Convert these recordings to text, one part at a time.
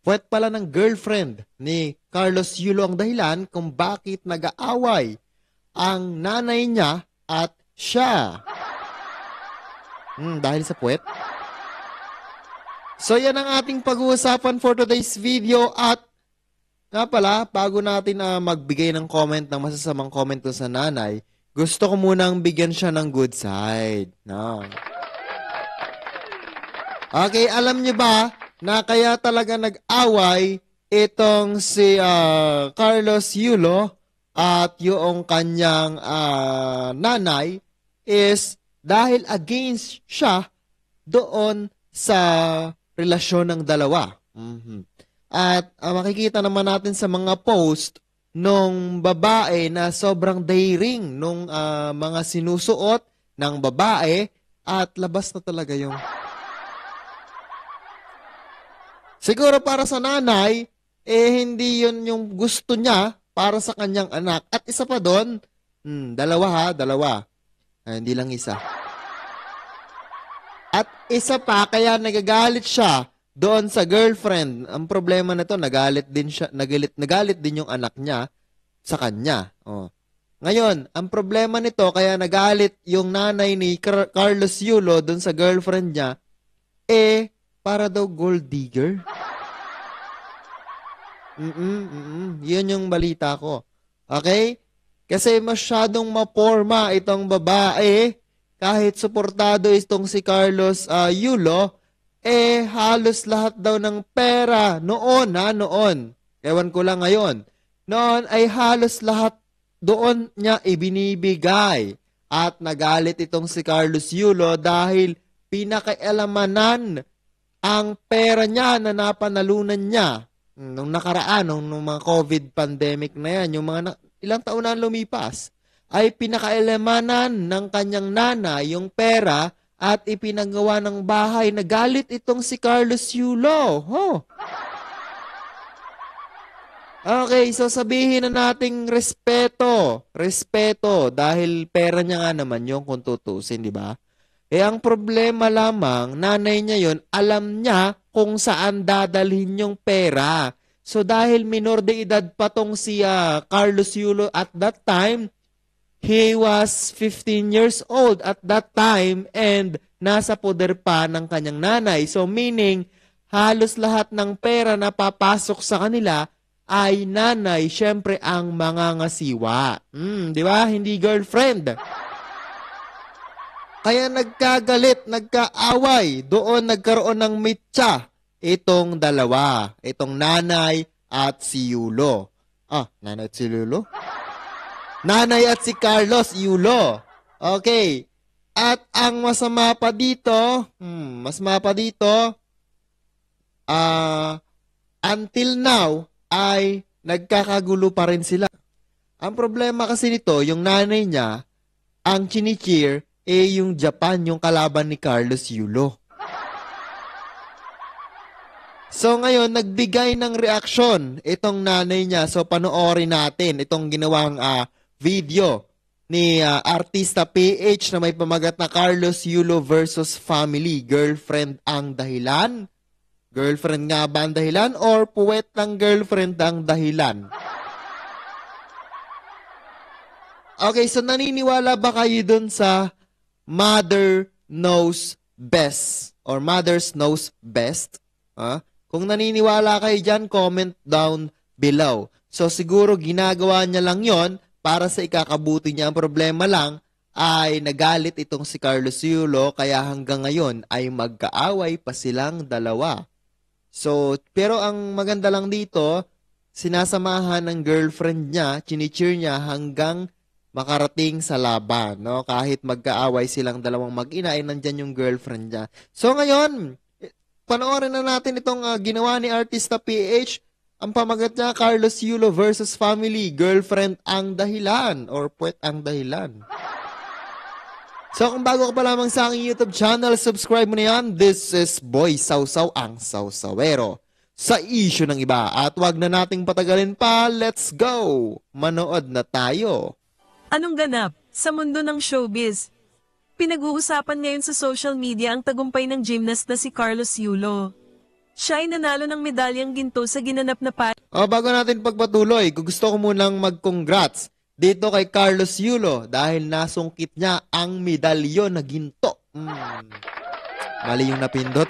puwet pala ng girlfriend ni Carlos Yulo ang dahilan kung bakit nag-aaway ang nanay niya at siya. Dahil sa puwet. So yan ang ating pag-uusapan for today's video at nga pala, bago natin magbigay ng comment ng masasamang comment sa nanay, gusto ko munang bigyan siya ng good side. No. Okay, alam niyo ba na kaya talaga nag-away itong si Carlos Yulo at yung kanyang nanay is dahil against siya doon sa relasyon ng dalawa. At makikita naman natin sa mga post nung babae na sobrang daring nung mga sinusuot ng babae at labas na talaga yung... Siguro para sa nanay, hindi yun yung gusto niya para sa kanyang anak. At isa pa doon, dalawa. Hindi lang isa. At isa pa, kaya nagagalit siya doon sa girlfriend. Ang problema nito, nagalit din yung anak niya sa kanya. Ngayon, ang problema nito, kaya nagalit yung nanay ni Carlos Yulo doon sa girlfriend niya, para daw gold digger. Yun yung balita ko. Okay? Kasi masyadong maporma itong babae, kahit suportado itong si Carlos Yulo, halos lahat daw ng pera noon. Ewan ko lang ngayon. Noon ay halos lahat doon niya ibinibigay. At nagalit itong si Carlos Yulo dahil pinakaialamanan ang pera niya na napanalunan niya nung nakaraan, nung mga COVID pandemic na yan, yung mga ilang taon na lumipas, ay pinakaialamanan ng kanyang nanay yung pera at ipinagawa ng bahay. Nagalit itong si Carlos Yulo. Okay, so sabihin na nating respeto. Respeto dahil pera niya nga naman yung kung tutusin, di ba? Ang problema lamang, nanay niya yon, alam niya kung saan dadalhin yung pera. So dahil minor de edad pa tong si Carlos Yulo at that time, he was 15 years old at that time and nasa poder pa ng kanyang nanay. So meaning, halos lahat ng pera na papasok sa kanila ay nanay, syempre ang mangangasiwa. Di ba? Hindi girlfriend. Kaya nagkagalit, nagkaaway, doon nagkaroon ng mitya itong dalawa, itong nanay at si Yulo. Nanay at si Yulo? Nanay at si Carlos Yulo. Okay. At ang masama pa dito, until now, ay nagkakagulo pa rin sila. Ang problema kasi nito, yung nanay niya, ang chinicheer, yung Japan, yung kalaban ni Carlos Yulo. So ngayon, nagbigay ng reaksyon itong nanay niya. So panoorin natin itong ginawang video ni Artista PH na may pamagat na Carlos Yulo versus Family. Girlfriend ang dahilan? Girlfriend nga ba ang dahilan or puwet ng girlfriend ang dahilan? Okay, so naniniwala ba kayo dun sa mother knows best or mothers knows best? Kung naniniwala kayo dyan, comment down below. So siguro ginagawa niya lang yon para sa ikakabuti niya. Ang problema lang ay nagalit itong si Carlos Yulo kaya hanggang ngayon ay magkaaway pa silang dalawa. So, pero ang maganda lang dito, sinasamahan ng girlfriend niya, chinicheer niya hanggang makarating sa laban, no? Kahit magkaaway silang dalawang mag-ina, ay nandyan yung girlfriend niya. So ngayon, panoorin na natin itong ginawa ni Artista PH. Ang pamagat niya, Carlos Yulo versus Family. Girlfriend ang dahilan or puwet ang dahilan. So kung bago ka pa lamang sa aking YouTube channel, subscribe mo na yan. This is Boy Sausaw, ang Sausawero sa issue ng iba. At wag na nating patagalin pa, let's go! Manood na tayo! Anong ganap sa mundo ng showbiz? Pinag-uusapan ngayon sa social media ang tagumpay ng gymnast na si Carlos Yulo. Siya ay nanalo ng medalyang ginto sa ginanap na Bago natin pagpatuloy, gusto ko munang mag-congrats dito kay Carlos Yulo dahil nasungkit niya ang medalyon na ginto. Mali yung napindot.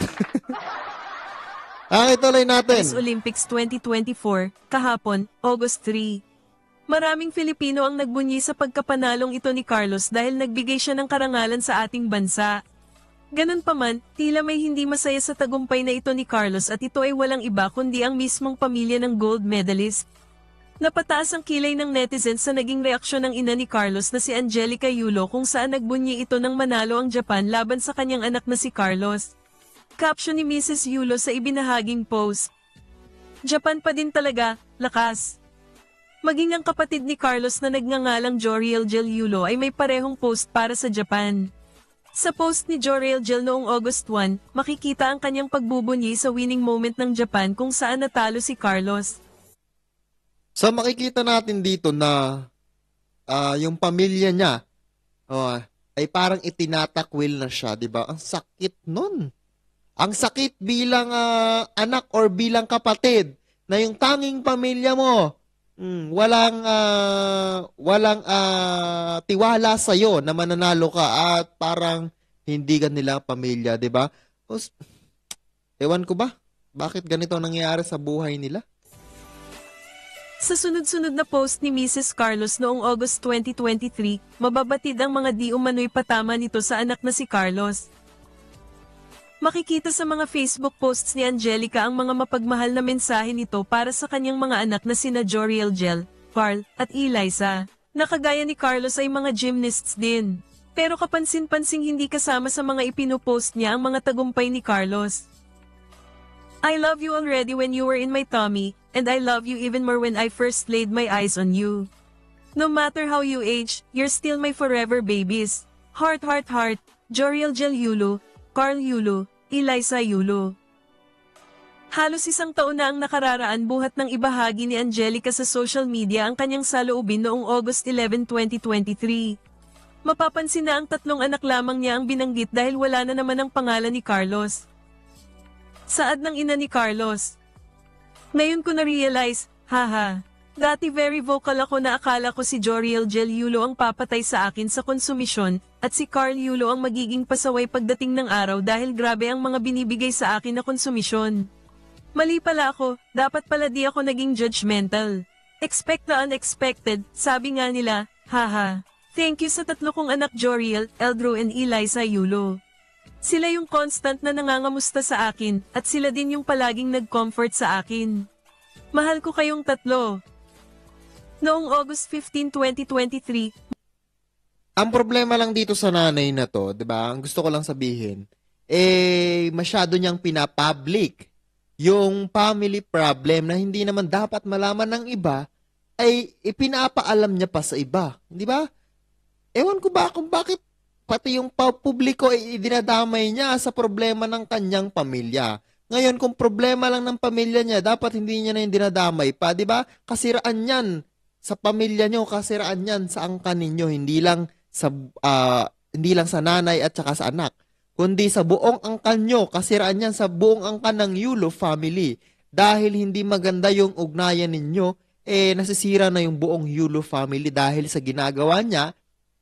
Ituloy natin. Paris Olympics 2024, kahapon, August 3. Maraming Filipino ang nagbunyi sa pagkapanalong ito ni Carlos dahil nagbigay siya ng karangalan sa ating bansa. Ganun pa man, tila may hindi masaya sa tagumpay na ito ni Carlos at ito ay walang iba kundi ang mismong pamilya ng gold medalist. Napataas ang kilay ng netizens sa naging reaksyon ng ina ni Carlos na si Angelica Yulo kung saan nagbunyi ito nang manalo ang Japan laban sa kanyang anak na si Carlos. Caption ni Mrs. Yulo sa ibinahaging post, "Japan pa din talaga, lakas." Maging ang kapatid ni Carlos na nagngangalang Joriel Gel Yulo ay may parehong post para sa Japan. Sa post ni Joriel Gel noong August 1, makikita ang kanyang pagbubunyi sa winning moment ng Japan kung saan natalo si Carlos. So makikita natin dito na yung pamilya niya ay parang itinatakwil na siya, di ba? Ang sakit nun. Ang sakit bilang anak or bilang kapatid na yung tanging pamilya mo walang tiwala sa iyo na mananalo ka at parang hindi ka nila pamilya, 'di ba? Ewan ko ba? Bakit ganito ang nangyayari sa buhay nila? Sa sunod-sunod na post ni Mrs. Carlos noong August 2023, mababatid ang mga di umano'y patama nito sa anak na si Carlos. Makikita sa mga Facebook posts ni Angelica ang mga mapagmahal na mensahe nito para sa kanyang mga anak na sina Joriel Gel, Carl, at Eliza. Nakagaya ni Carlos ay mga gymnasts din. Pero kapansin-pansing hindi kasama sa mga ipinupost niya ang mga tagumpay ni Carlos. "I love you already when you were in my tummy, and I love you even more when I first laid my eyes on you. No matter how you age, you're still my forever babies. Heart, heart, heart, Joriel Gel Yulo, Carl Yulo, Eliza Yulo." Halos isang taon na ang nakararaan buhat ng ibahagi ni Angelica sa social media ang kanyang saloobin noong August 11, 2023. Mapapansin na ang tatlong anak lamang niya ang binanggit dahil wala na naman ang pangalan ni Carlos. Saad ng ina ni Carlos, "Ngayon ko na-realize, haha. Dati very vocal ako na akala ko si Joriel Gel Yulo ang papatay sa akin sa konsumisyon at si Carl Yulo ang magiging pasaway pagdating ng araw dahil grabe ang mga binibigay sa akin na konsumisyon. Mali pala ako, dapat pala di ako naging judgmental. Expect the unexpected, sabi nga nila, haha. Thank you sa tatlo kong anak Joriel, Eldro and Eliza Yulo. Sila yung constant na nangangamusta sa akin at sila din yung palaging nag-comfort sa akin. Mahal ko kayong tatlo." Noong August 15, 2023, Ang problema lang dito sa nanay na to, 'di ba? Ang gusto ko lang sabihin, masyado niyang pinapublic yung family problem na hindi naman dapat malaman ng iba ay ipinapaalam niya pa sa iba, 'di ba? Ewan ko ba kung bakit pati yung publiko ay dinadamay niya sa problema ng kanyang pamilya. Ngayon, kung problema lang ng pamilya niya, dapat hindi niya na yung dinadamay pa, 'di ba? Kasiraan 'yan sa pamilya niyo, kasiraan 'yan sa angkan ninyo, hindi lang sa nanay at saka sa anak, kundi sa buong angkan nyo, kasiraan yan sa buong angkan ng Yulo family. Dahil hindi maganda yung ugnayan ninyo, nasisira na yung buong Yulo family dahil sa ginagawa niya,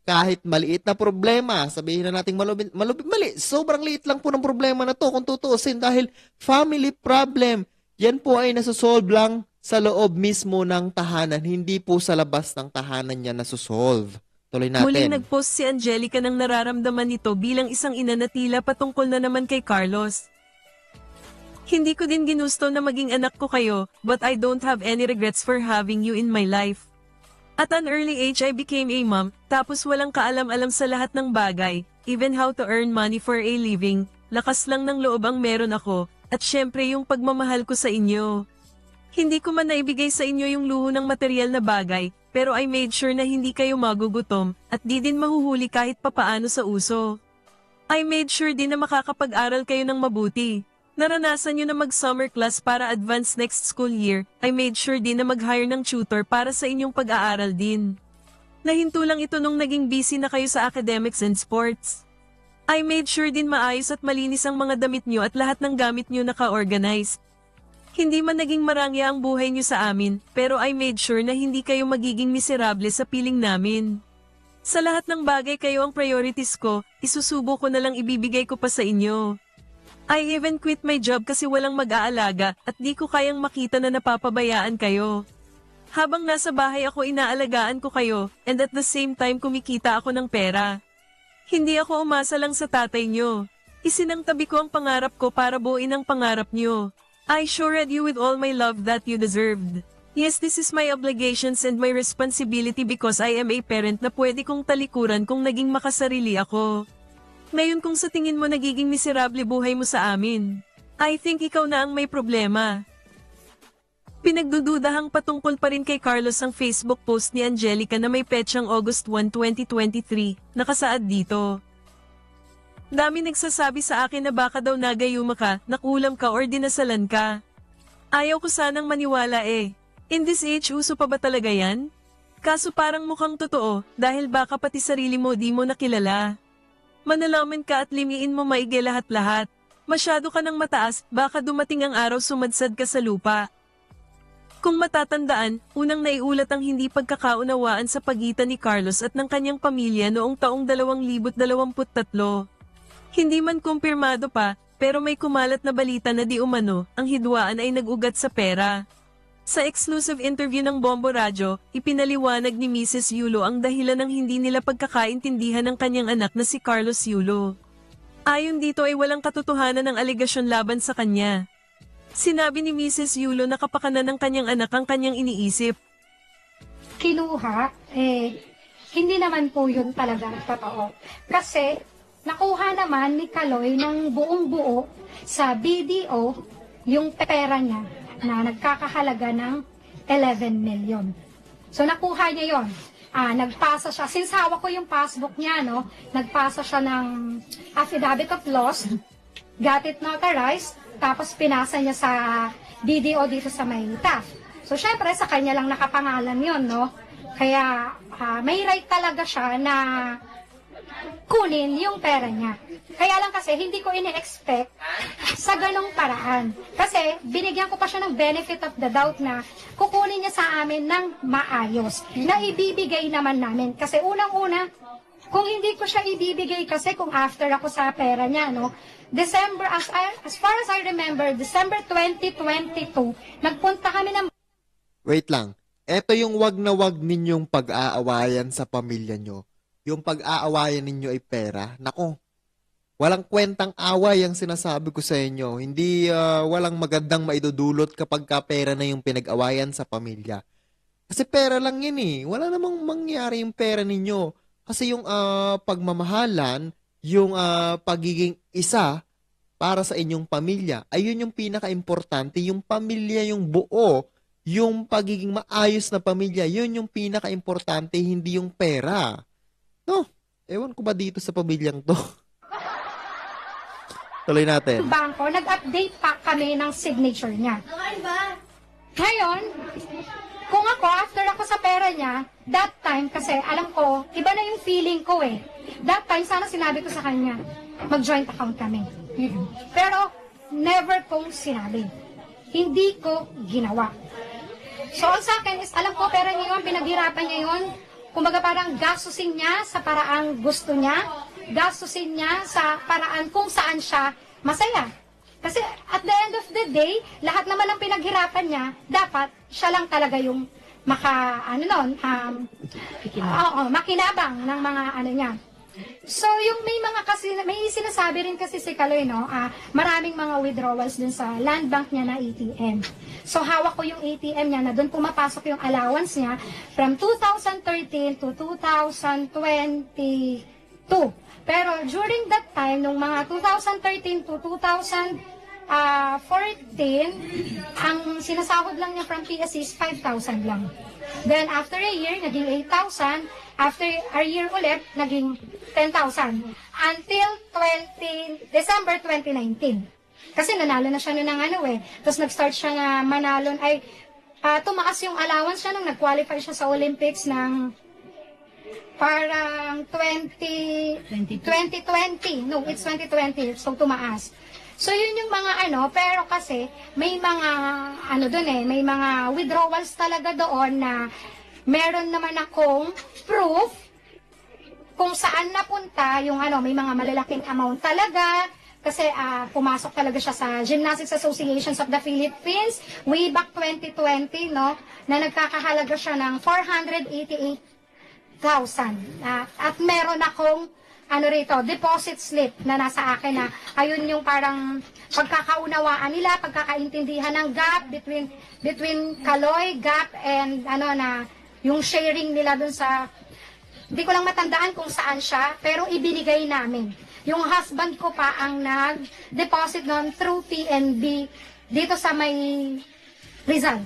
kahit maliit na problema, sabihin na natin mali, sobrang liit lang po ng problema na to kung tutuusin dahil family problem, yan po ay nasosolve lang sa loob mismo ng tahanan, hindi po sa labas ng tahanan niya nasosolve. Tuloy natin. muling nagpost si Angelica ng nararamdaman nito bilang isang ina na tila patungkol na naman kay Carlos. "Hindi ko din ginusto na maging anak ko kayo, but I don't have any regrets for having you in my life. At an early age I became a mom, tapos walang kaalam-alam sa lahat ng bagay, even how to earn money for a living, lakas lang ng loob ang meron ako, at syempre yung pagmamahal ko sa inyo. Hindi ko man naibigay sa inyo yung luho ng material na bagay, pero I made sure na hindi kayo magugutom, at di din mahuhuli kahit papaano sa uso. I made sure din na makakapag-aral kayo ng mabuti. Naranasan nyo na mag-summer class para advance next school year, I made sure din na mag-hire ng tutor para sa inyong pag-aaral din. Nahinto lang ito nung naging busy na kayo sa academics and sports. I made sure din maayos at malinis ang mga damit nyo at lahat ng gamit nyo naka-organize. Hindi man naging marangya ang buhay nyo sa amin, pero I made sure na hindi kayo magiging miserable sa piling namin. Sa lahat ng bagay kayo ang priorities ko, isusubo ko na lang ibibigay ko pa sa inyo. I even quit my job kasi walang mag-aalaga at di ko kayang makita na napapabayaan kayo. Habang nasa bahay ako inaalagaan ko kayo and at the same time kumikita ako ng pera. Hindi ako umasa lang sa tatay nyo. Isinangtabi ko ang pangarap ko para buuin ang pangarap nyo. I assured you with all my love that you deserved. Yes, this is my obligations and my responsibility because I am a parent na pwede kong talikuran kung naging makasarili ako. Ngayon kung sa tingin mo nagiging miserable buhay mo sa amin, I think ikaw na ang may problema. Pinagdududahang patungkol pa rin kay Carlos ang Facebook post ni Angelica na may petsang August 1, 2023, nakasaad dito. Dami nagsasabi sa akin na baka daw nagayuma ka, nakulam ka or dinasalan ka. Ayaw ko sanang maniwala eh. In this age, uso pa ba talaga yan? Kaso parang mukhang totoo, dahil baka pati sarili mo di mo nakilala. Manalaman ka at limiin mo maigi lahat-lahat. Masyado ka ng mataas, baka dumating ang araw sumadsad ka sa lupa. Kung matatandaan, unang naiulat ang hindi pagkakaunawaan sa pagitan ni Carlos at ng kanyang pamilya noong taong 2023. Hindi man kumpirmado pa, pero may kumalat na balita na di umano, ang hidwaan ay nag-ugat sa pera. Sa exclusive interview ng Bombo Radyo, ipinaliwanag ni Mrs. Yulo ang dahilan ng hindi nila pagkakaintindihan ng kanyang anak na si Carlos Yulo. Ayon dito ay walang katotohanan ng alegasyon laban sa kanya. Sinabi ni Mrs. Yulo na kapakanan ng kanyang anak ang kanyang iniisip. Kinuha, hindi naman po yun talaga totoo. Kasi, nakuha naman ni Kaloy ng buong buo sa BDO yung pera niya na nagkakahalaga ng 11 million. So, nakuha niya yon. Nagpasa siya, since hawak ko yung passbook niya, no, nagpasa siya ng affidavit of loss, got it notarized, tapos pinasa niya sa BDO dito sa Maynita. So, syempre, sa kanya lang nakapangalan yon, no? Kaya, may right talaga siya na kunin yung pera niya. Kaya lang kasi, hindi ko ini-expect sa ganong paraan. Kasi, binigyan ko pa siya ng benefit of the doubt na kukunin niya sa amin ng maayos. Na ibibigay naman namin. Kasi unang-una, kung hindi ko siya ibibigay kasi kung after ako sa pera niya, no? December, as far as I remember, December 2022, nagpunta kami ng... Wait lang. Ito yung wag na wag ninyong pag-aawayan sa pamilya nyo. Yung pag-aawayan ninyo ay pera. Nako, walang kwentang away ang sinasabi ko sa inyo. Hindi walang magandang maidudulot kapag ka pera na yung pinag-awayan sa pamilya. Kasi pera lang yun eh. Wala namang mangyari yung pera ninyo. Kasi yung pagmamahalan, yung pagiging isa para sa inyong pamilya, ayun yung pinaka-importante. Yung pamilya, yung buo, yung pagiging maayos na pamilya, yun yung pinaka-importante, hindi yung pera. No, ewan ko ba dito sa pamilyang to. Tuloy natin. Bangko, nag-update pa kami ng signature niya. Ngayon, kung ako, after ako sa pera niya, that time, kasi alam ko, iba na yung feeling ko eh. That time, sana sinabi ko sa kanya, mag-joint account kami. Pero, never kong sinabi. Hindi ko ginawa. So, ang sa akin is, alam ko, pera niya yun, pinaghirapan niya yun. Kumbaga parang gastusin niya sa paraang gusto niya, gastusin niya sa paraan kung saan siya masaya. Kasi at the end of the day, lahat naman ng pinaghirapan niya, dapat siya lang talaga yung makinabang ng mga ano niya. So, yung may mga kasi, may sinasabi rin kasi si Kaloy, no, maraming mga withdrawals dun sa land bank niya na ATM. So, hawak ko yung ATM niya na doon pumapasok yung allowance niya from 2013 to 2022. Pero during that time, nung mga 2013 to 2014, ang sinasahod lang niya from PSC is 5,000 lang. Then, after a year, naging 8,000. After a year ulit, naging 10,000. Until December 2019. Kasi nanalo na siya ng ano eh. Tapos nag-start siya na manalon. Tumaas yung allowance siya nung nag-qualify siya sa Olympics ng parang 2020. No, it's 2020. So, tumaas. So, yun yung mga pero kasi may mga, may mga withdrawals talaga doon na meron naman akong proof kung saan napunta yung may mga malalaking amount talaga. Kasi pumasok talaga siya sa Gymnastics Associations of the Philippines way back 2020, no, na nagkakahalaga siya ng 488,000. At meron akong deposit slip na nasa akin na ayun yung parang pagkakaunawaan nila, pagkakaintindihan ng gap between Kaloy, gap, and yung sharing nila dun sa, hindi ko lang matandaan kung saan siya, pero ibinigay namin. Yung husband ko pa ang nag-deposit nun through PNB dito sa may Rizal.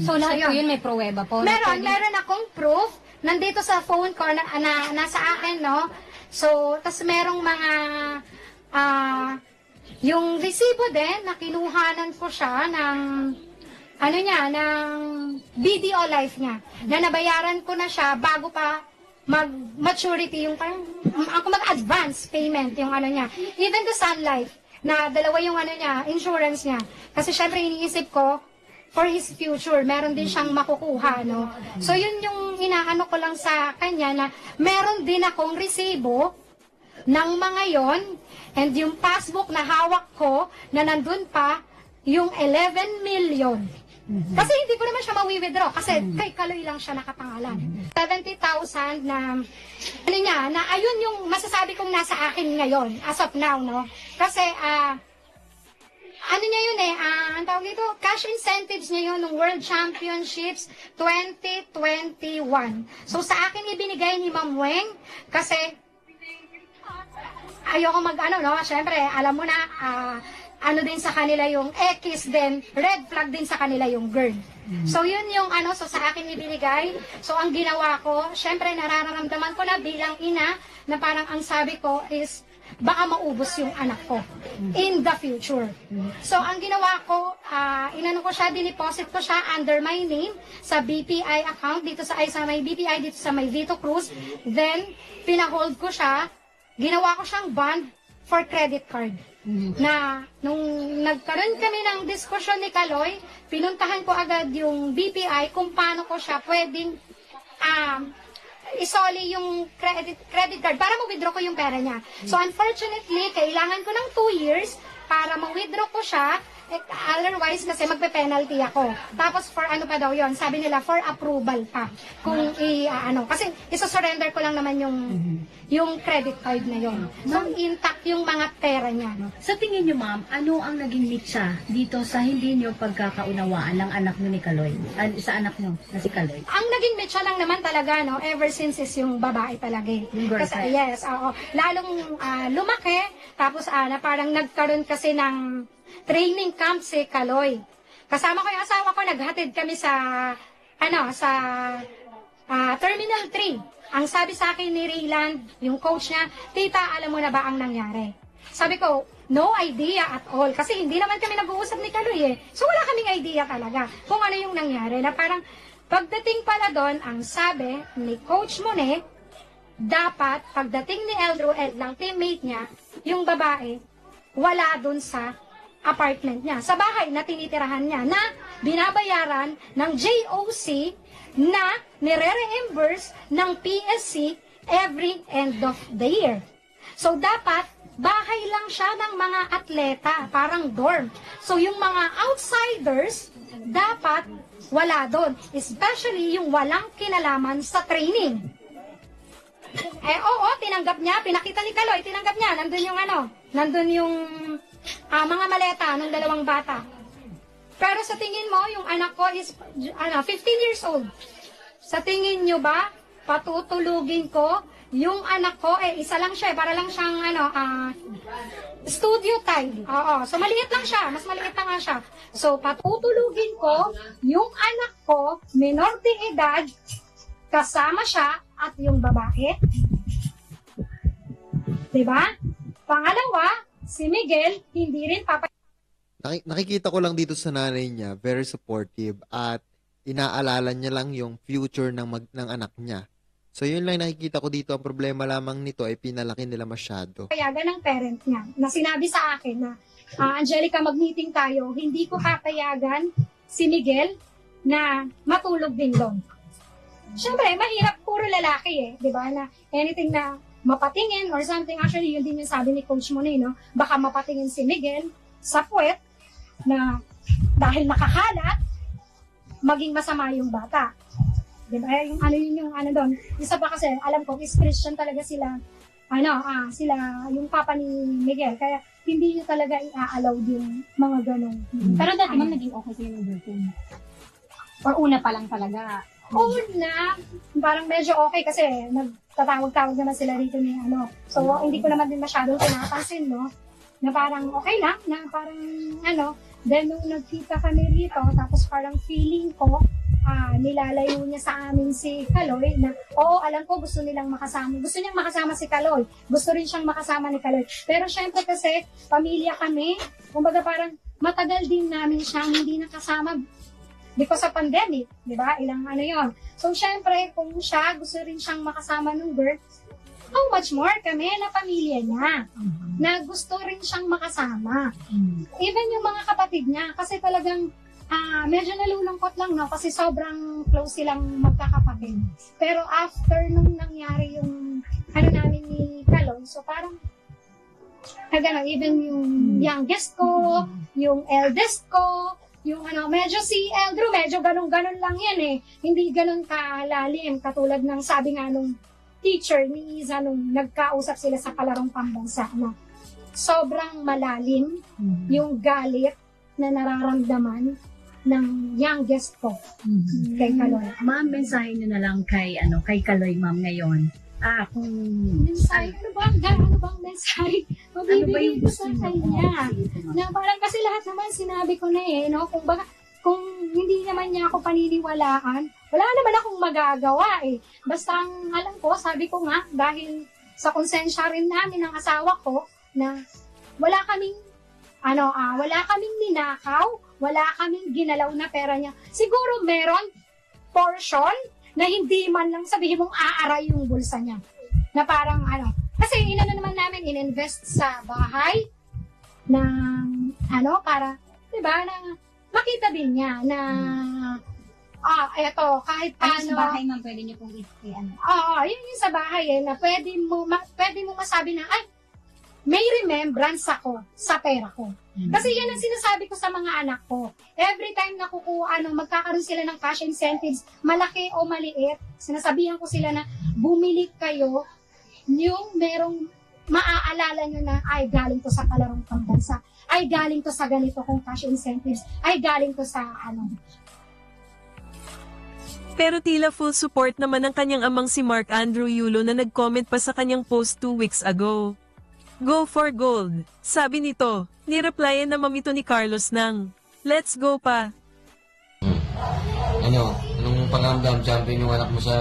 So, lahat po yun may pruweba po? Meron akong proof. Nandito sa phone ko na nasa akin, no? So, tas merong mga yung resibo din na kinuhanan ko siya ng ng BDO Life niya. Na nabayaran ko na siya bago pa mag-maturity, yung parang, ako mag-advance payment, yung niya. Even the Sun Life, na dalawa yung insurance niya. Kasi syempre iniisip ko, for his future, meron din siyang makukuha, no? So, yun yung inaano ko lang sa kanya na meron din akong resibo ng mga yon, and yung passbook na hawak ko, na nandun pa, yung 11 million. Kasi hindi ko naman siya mawi-withdraw kasi kay Kaloy lang siya nakapangalan. 70,000 na na ayun yung masasabi kong nasa akin ngayon as of now, no? Kasi niya yun ang tawag dito, cash incentives niya yun ng World Championships 2021. So sa akin ibinigay ni Ma'am Weng kasi ayoko syempre alam mo na din sa kanila yung X, then red flag din sa kanila yung girl. So yun yung so sa akin ibinigay. So ang ginawa ko, syempre nararamdaman ko na bilang ina, na parang ang sabi ko is, baka maubos yung anak ko in the future. So ang ginawa ko, inano ko siya, diniposit ko siya under my name sa BPI account, dito sa may BPI, dito sa may Vito Cruz. Then, pinahold ko siya, ginawa ko siyang bond for credit card. Na nung nagkaroon kami ng diskusyon ni Kaloy, pinuntahan ko agad yung BPI kung paano ko siya pwedeng isoli yung credit card para ma-withdraw ko yung pera niya. So unfortunately, kailangan ko ng 2 years para ma-withdraw ko siya. Otherwise, kasi magpe-penalty ako. Tapos, for pa daw yon, sabi nila, for approval pa. Kung kasi isa-surrender ko lang naman yung credit card na yon. So, intact yung mga pera niya. Sa tingin niyo, ma'am, ano ang naging mitsa dito sa hindi niyo pagkakaunawaan ng anak niyo ni Kaloy? Sa anak niyo na si Kaloy? Ang naging mitsa lang naman talaga, no, ever since is yung babae talaga. Yung girlfriend? Kasi, yes, oo. Lalong lumaki, tapos na parang nagkaroon kasi ng training camp si Kaloy. Kasama ko yung asawa ko, naghatid kami sa Terminal 3. Ang sabi sa akin ni Rayland, yung coach niya, tita, alam mo na ba ang nangyari? Sabi ko, no idea at all. Kasi hindi naman kami nag-uusap ni Kaloy So wala kaming idea talaga kung ano yung nangyari. Na parang pagdating pala doon, ang sabi ni Coach Monet, dapat pagdating ni Eldro ng teammate niya, yung babae, wala doon sa apartment niya, sa bahay na tinitirahan niya, na binabayaran ng JOC na nire-reimburse ng PSC every end of the year. So, dapat, bahay lang siya ng mga atleta, parang dorm. So, yung mga outsiders, dapat wala doon. Especially yung walang kinalaman sa training. Oo, tinanggap niya, pinakita ni Kaloy, tinanggap niya, nandun yung mga maleta ng dalawang bata. Pero sa tingin mo, yung anak ko is 15 years old. Sa tingin nyo ba, patutulugin ko yung anak ko, isa lang siya, para lang siyang studio time. Oo, so maliit lang siya, mas maliit na nga siya. So patutulugin ko yung anak ko, minor de edad, kasama siya at yung babae. Diba? Pangalawa, si Miguel, hindi rin Nakikita ko lang dito sa nanay niya, very supportive at inaalala niya lang yung future ng anak niya. So, yun lang nakikita ko dito. Ang problema lamang nito ay pinalaki nila masyado. Payagan ng parent niya na sinabi sa akin na, Angelica, mag-meeting tayo, hindi ko papayagan si Miguel na matulog din doon. Siyempre, mahirap, puro lalaki di ba, na anything na mapatingin or something. Actually, yun din yung sabi ni Coach Monet, no? Baka mapatingin si Miguel sa puwet na dahil nakakalat, maging masama yung bata. Diba? Yung doon. Isa pa kasi, alam ko, is Christian talaga sila, sila, yung papa ni Miguel. Kaya, hindi nyo talaga i-allow yung mga ganong. Pero dati ma'am, naging okay kayo ng girlfriend? Or una pa lang talaga? Una, parang medyo okay kasi, nagtatawag-tawag naman sila dito ni So, hindi ko naman din masyadong pinapansin, no? Na parang okay lang, na parang, then nung nagkita kami rito, tapos parang feeling ko, nilalayo niya sa amin si Kaloy na, alam ko gusto nilang makasama. Gusto niyang makasama si Kaloy. Gusto rin siyang makasama ni Kaloy. Pero syempre kasi, pamilya kami. Kumbaga parang matagal din namin siyang hindi nakasama because of pandemic. Diba? Ilang yon. So syempre, kung siya gusto rin siyang makasama ng girl, how much more kami na pamilya niya na gusto rin siyang makasama. Even yung mga kapatid niya, kasi talagang medyo nalulungkot lang, no? Kasi sobrang close silang magkakapatid. Pero after nung nangyari yung namin ni Kaloy, so parang even yung youngest ko, yung eldest ko, yung medyo si Eldrew, medyo ganun-ganun lang yan Hindi ganun kalalim, katulad ng sabi nga nung teacher ni Isa nung nagkausap sila sa palarong pambansa na sobrang malalim yung galit na nararamdaman ng youngest ko kay Kaloy. Ma'am, mensahe nyo na lang kay Kaloy, ma'am, ngayon. Kung... Mensahe, ano bang mensahe? Mabibigay ko sa kanya. Na parang kasi lahat naman sinabi ko na no? Kung hindi naman niya ako paniniwalaan, wala naman akong magagawa Basta ang alam ko, sabi ko nga, dahil sa konsensya rin namin ng asawa ko, na wala kaming ninakaw, wala kaming ginalaw na pera niya. Siguro meron portion na hindi man lang sabihin mong aaray yung bulsa niya. Na parang kasi naman namin ininvest sa bahay ng para, diba, na makita din niya na eto, kahit paano. Sa bahay ma'am, pwede niyo pong yun yung sa bahay na pwede mo masabi na, may remembrance ako sa pera ko. Kasi yan ang sinasabi ko sa mga anak ko. Every time na magkakaroon sila ng cash incentives, malaki o maliit, sinasabihan ko sila na bumili kayo yung merong maaalala nyo na ay galing to sa palarong pambansa, ay galing to sa ganito kong cash incentives, ay galing to sa Pero tila full support naman ng kanyang amang si Mark Andrew Yulo na nag-comment pa sa kanyang post 2 weeks ago. Go for gold. Sabi nito, nireplyan na mamito ni Carlos ng, let's go pa. Anong pangamdam, champion yung anak mo sa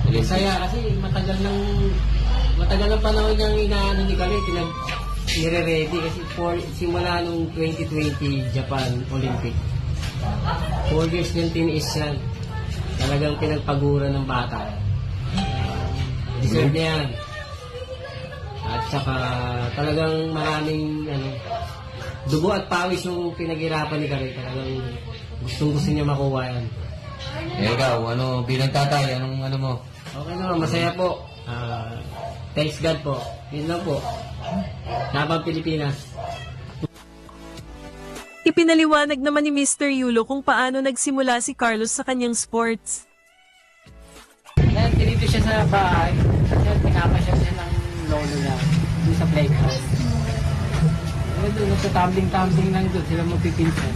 Olympics? Saya kasi matagal ng panahon niyang inaano ni Kaloy, nire-ready kasi simula nung 2020 Japan Olympic. 4 years yung tiniis yan. Talagang pinagpagura ng bata. Deserve niya yan. At saka talagang maraming dugo at pawis yung pinaghirapan ni Kaloy. Talagang gusto niya makuha yan. Ikaw, bilang tatay, anong mo? Okay naman, masaya po. Thanks God po. Yun lang po. Labang Pilipinas. Ipinaliwanag naman ni Mr. Yulo kung paano nagsimula si Carlos sa kanyang sports. Dito siya sa bahay. Kasi pinapasyal siya ng lolo niya. Doon sa playhouse. Doon sa tumbling lang doon. Sila magpipinsan.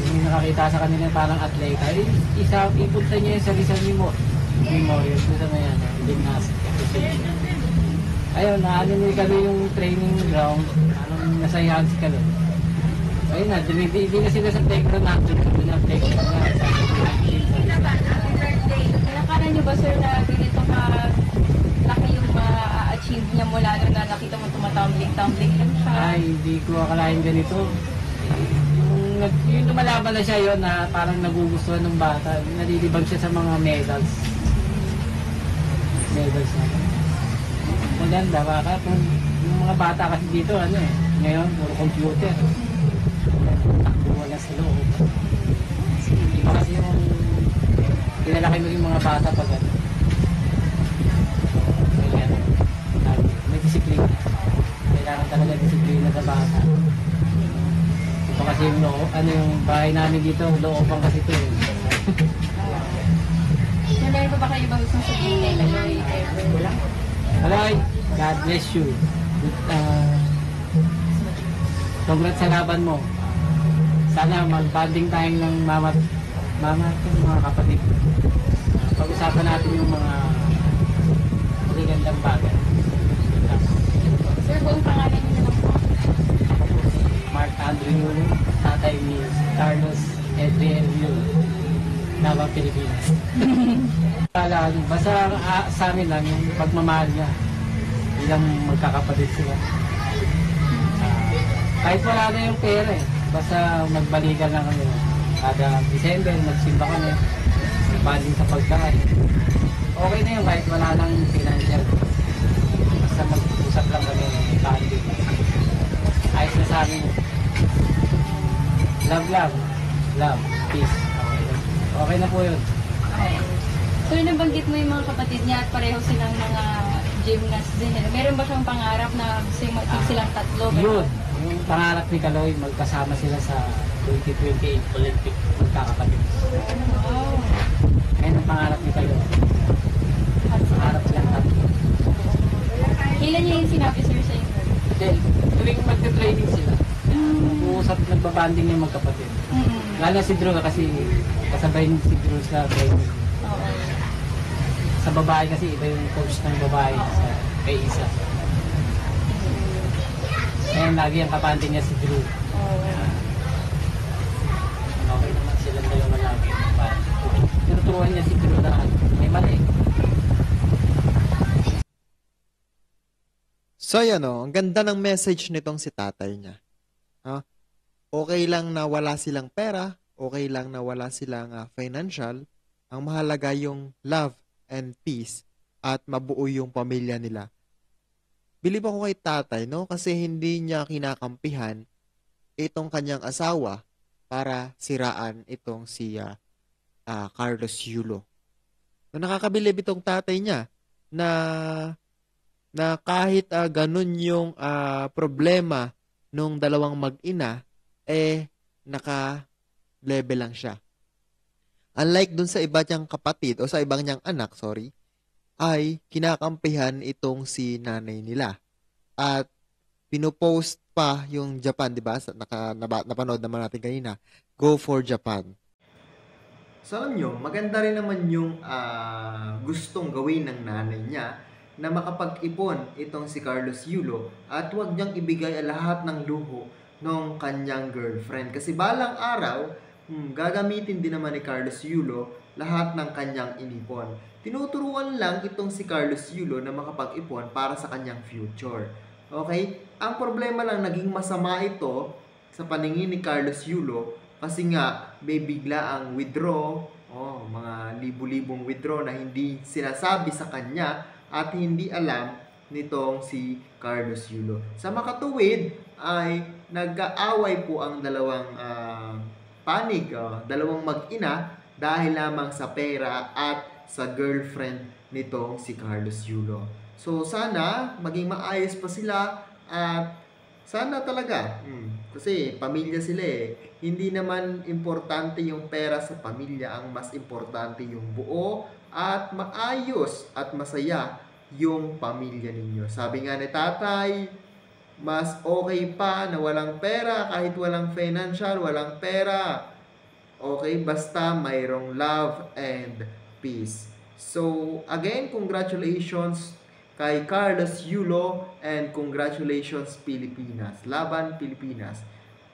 Yung nakakita sa kanila parang atleta. Ipunta niya sa Rizal Memorial. Doon sa mayan. Gymnastic. Ayun, ni Kaloy yung training ground. Nasayahan si Kaloy. Ayun na, dumibigay na sila sa playground natin. Doon na playground na. Nakala niyo ba, sir, na ganito laki yung ma-achieve niya mula nung na nakita mo tumatumbling lang siya? Ay, hindi ko akalain ganito. Yung lumalaban na siya yun na parang nagugustuhan ng bata. Nalilibang siya sa mga medals. levels na. Maganda, baka kung yung mga bata kasi dito, ngayon, puro computer. Takbo wala sa loob. Iba kasi yung pinalaki mo yung mga bata pag may disiplina. Kailangan talaga disiplina sa bata. Ito kasi yung yung bahay namin dito, looban kasi ito eh. So, meron pa ba kayo ba gustong sabihin kay Kaloy ever? Kaloy, God bless you. Congrats sa laban mo. Sana mag-banding tayong ng mama at mga kapatid. Pag-usapan natin yung mga magagandang bagay. Sir, buong pangalan niyo na lang po. Ako po si Mark Andrew Yulo, tatay ni Carlos Edriel Yulo, Nava, Pilipinas. Basta sa amin lang yung pagmamahal niya. Bilang magkakapatid sila. Kahit wala na yung pera basta magbalikan lang kami. Kada December, magsimba kami. Magbanding sa pagkain. Okay na yun kahit wala nang financial. Basta mag-usap lang kami ng banding. Ayos na sa amin. Love, peace. Okay na po yun. Okay. So, nabanggit mo yung mga kapatid niya at pareho silang mga gymnast din. Meron ba siyang pangarap na gusto yung mag-team silang tatlo? Yun. Yung pangarap ni Kaloy, magkasama sila sa 2028 Olympic magkakapatid. Wow. Ayun ang pangarap ni Kaloy. Pangarap silang tatlo. Kailan niya yung sinabi, sir, sa inyo? Then, tuwing magte-training sila, uusap, nagbabanding yung magkapatid. Lalo si Drew kasi kasabay si Drew sa training. Oo. Sa babae kasi iba yung coach ng babae sa kay isa. Kaya lagi ang kapante niya si Drew. Okay naman silang dalawa lagi. Tinuturuan niya si Drew na may mali. So yan ang ganda ng message nitong si tatay niya. Okay lang na wala silang pera, okay lang na wala silang financial, ang mahalaga yung love and peace at mabuo yung pamilya nila. Bilib ako kay tatay, no? Kasi hindi niya kinakampihan itong kanyang asawa para siraan itong si Carlos Yulo. So, nakakabilib itong tatay niya na kahit ganun yung problema nung dalawang mag-ina, naka-level lang siya. Unlike dun sa iba niyang kapatid o sa ibang niyang anak, ay kinakampihan itong si nanay nila. At pinopost pa yung Japan, di ba? Napanood naman natin kanina. Go for Japan. So alam nyo, maganda rin naman yung gustong gawin ng nanay niya na makapag-ipon itong si Carlos Yulo at huwag niyang ibigay lahat ng luho ng kanyang girlfriend. Kasi balang araw, gagamitin din naman ni Carlos Yulo lahat ng kanyang inipon. Tinuturuan lang itong si Carlos Yulo na makapag-ipon para sa kanyang future. Okay? Ang problema lang, naging masama ito sa paningin ni Carlos Yulo kasi nga may bigla ang withdraw, mga libu-libong withdraw na hindi sinasabi sa kanya at hindi alam nitong si Carlos Yulo. Sa makatuwid ay nag-aaway po ang dalawang dalawang mag-ina dahil lamang sa pera at sa girlfriend nitong si Carlos Yulo. So sana maging maayos pa sila at sana talaga kasi pamilya sila Hindi naman importante yung pera sa pamilya, ang mas importante yung buo at maayos at masaya yung pamilya ninyo. Sabi nga ni tatay, mas okay pa na walang pera kahit walang financial, walang pera. Okay, basta mayroong love and peace. So, again, congratulations kay Carlos Yulo and congratulations Pilipinas. Laban Pilipinas.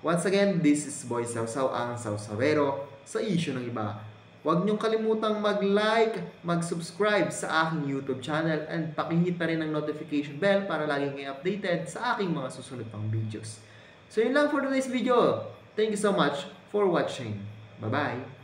Once again, this is Boy Sausaw, ang Sausawero sa issue ng iba. Huwag niyong kalimutang mag-like, mag-subscribe sa aking YouTube channel and pakihit na rin ang notification bell para lagi kayo updated sa aking mga susunod pang videos. So yun lang for today's video. Thank you so much for watching. Bye-bye!